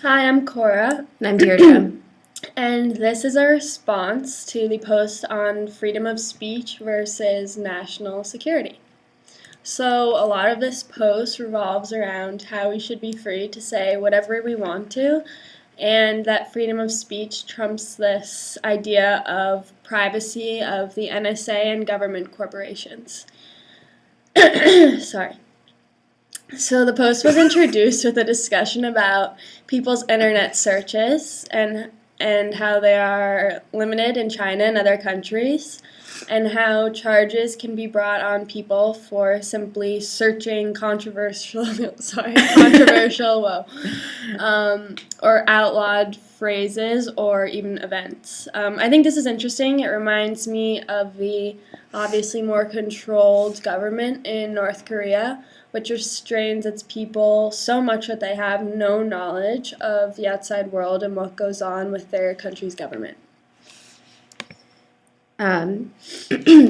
Hi, I'm Cora, And I'm Deirdre. and this is a response to the post on freedom of speech versus national security. So, a lot of this post revolves around how we should be free to say whatever we want to, and that freedom of speech trumps this idea of privacy of the NSA and government corporations. Sorry. So the post was introduced with a discussion about people's internet searches and how they are limited in China and other countries, and how charges can be brought on people for simply searching controversial, or outlawed phrases or even events. I think this is interesting. It reminds me of the obviously more controlled government in North Korea, which restrains its people so much that they have no knowledge of the outside world and what goes on with their country's government.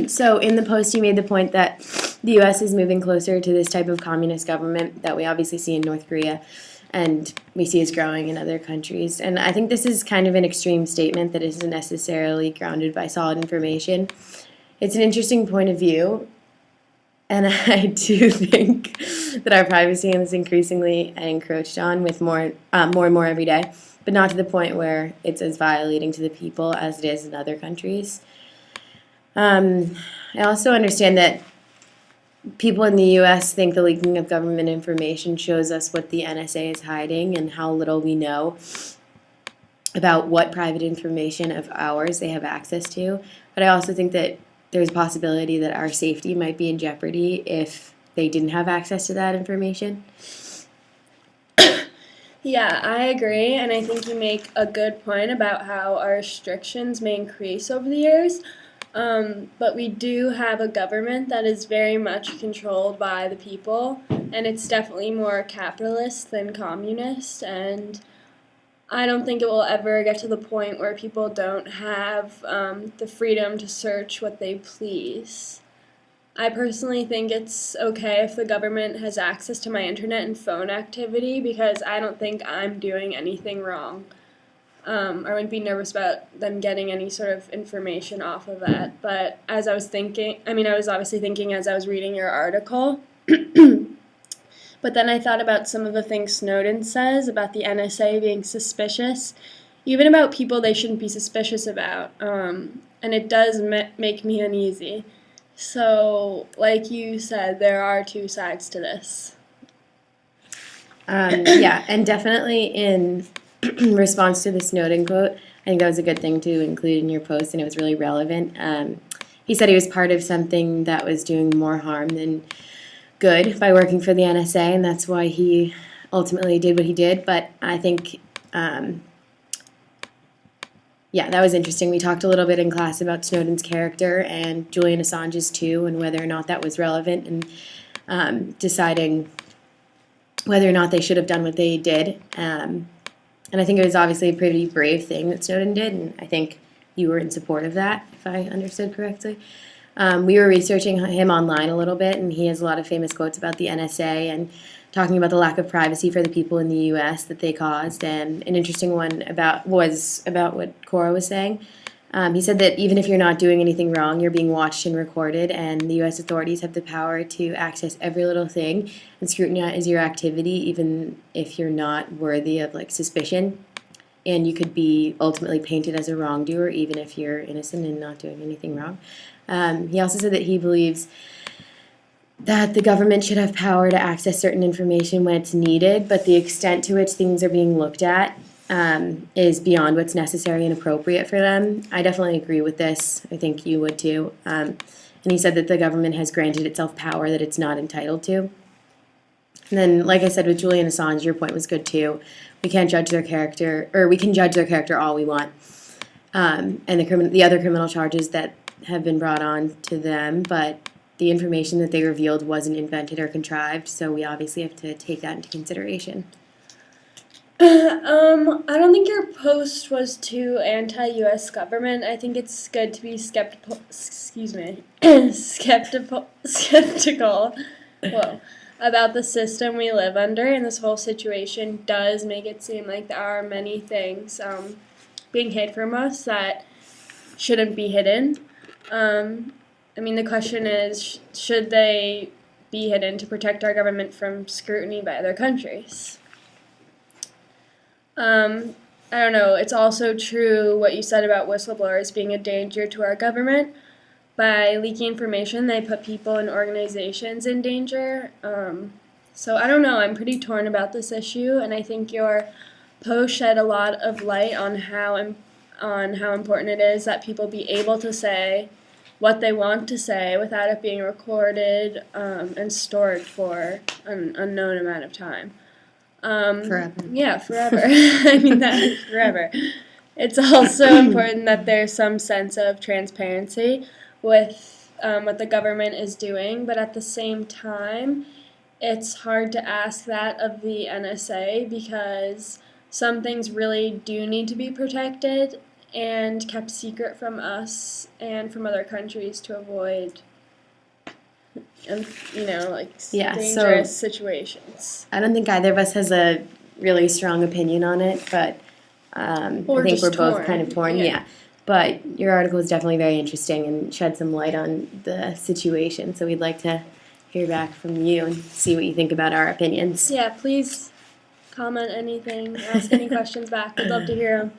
So in the post, you made the point that the U.S. is moving closer to this type of communist government that we obviously see in North Korea, and we see is growing in other countries. And I think this is kind of an extreme statement that isn't necessarily grounded by solid information. It's an interesting point of view, and I do think that our privacy is increasingly encroached on with more and more every day, but not to the point where it's as violating to the people as it is in other countries. I also understand that people in the U.S. think the leaking of government information shows us what the NSA is hiding and how little we know about what private information of ours they have access to. But I also think that there's a possibility that our safety might be in jeopardy if they didn't have access to that information. Yeah, I agree, and I think you make a good point about how our restrictions may increase over the years. But we do have a government that is very much controlled by the people, and it's definitely more capitalist than communist. And I don't think it will ever get to the point where people don't have the freedom to search what they please. I personally think it's okay if the government has access to my internet and phone activity because I don't think I'm doing anything wrong. I wouldn't be nervous about them getting any sort of information off of that. But as I was thinking, I was obviously thinking as I was reading your article, but then I thought about some of the things Snowden says about the NSA being suspicious, even about people they shouldn't be suspicious about. And it does make me uneasy. So, like you said, there are two sides to this. Yeah, and definitely in response to the Snowden quote, I think that was a good thing to include in your post, and it was really relevant. He said he was part of something that was doing more harm than good by working for the NSA, and that's why he ultimately did what he did. But I think, yeah, that was interesting. We talked a little bit in class about Snowden's character and Julian Assange's too, and whether or not that was relevant, and deciding whether or not they should have done what they did. And I think it was obviously a pretty brave thing that Snowden did, and I think you were in support of that, if I understood correctly. We were researching him online a little bit, and he has a lot of famous quotes about the NSA and talking about the lack of privacy for the people in the U.S. that they caused. And an interesting one was about what Cora was saying. He said that even if you're not doing anything wrong, you're being watched and recorded, and the U.S. authorities have the power to access every little thing and scrutinize your activity, even if you're not worthy of suspicion. And you could be ultimately painted as a wrongdoer, even if you're innocent and not doing anything wrong. He also said that he believes that the government should have power to access certain information when it's needed, but the extent to which things are being looked at is beyond what's necessary and appropriate for them. I definitely agree with this. I think you would too. And he said that the government has granted itself power that it's not entitled to. And then, like I said, with Julian Assange, your point was good too. We can't judge their character, or we can judge their character all we want. And the other criminal charges that have been brought on to them, but the information that they revealed wasn't invented or contrived, so we obviously have to take that into consideration. I don't think your post was too anti-U.S. government. I think it's good to be skeptical. Skeptical. Whoa. about the system we live under, and this whole situation does make it seem like there are many things being hid from us that shouldn't be hidden. The question is, should they be hidden to protect our government from scrutiny by other countries? I don't know. It's also true what you said about whistleblowers being a danger to our government. By leaking information, they put people and organizations in danger. So I don't know. I'm pretty torn about this issue, and I think your post shed a lot of light on how important it is that people be able to say what they want to say without it being recorded and stored for an unknown amount of time. Forever. Yeah, forever. Forever. It's also important that there's some sense of transparency with what the government is doing, but at the same time, it's hard to ask that of the NSA because some things really do need to be protected and kept secret from us and from other countries to avoid, dangerous situations. I don't think either of us has a really strong opinion on it, but I think we're both torn. kind of torn. Yeah. But your article is definitely very interesting and shed some light on the situation. So we'd like to hear back from you and see what you think about our opinions. Yeah, please comment anything, ask any questions back. We'd love to hear them.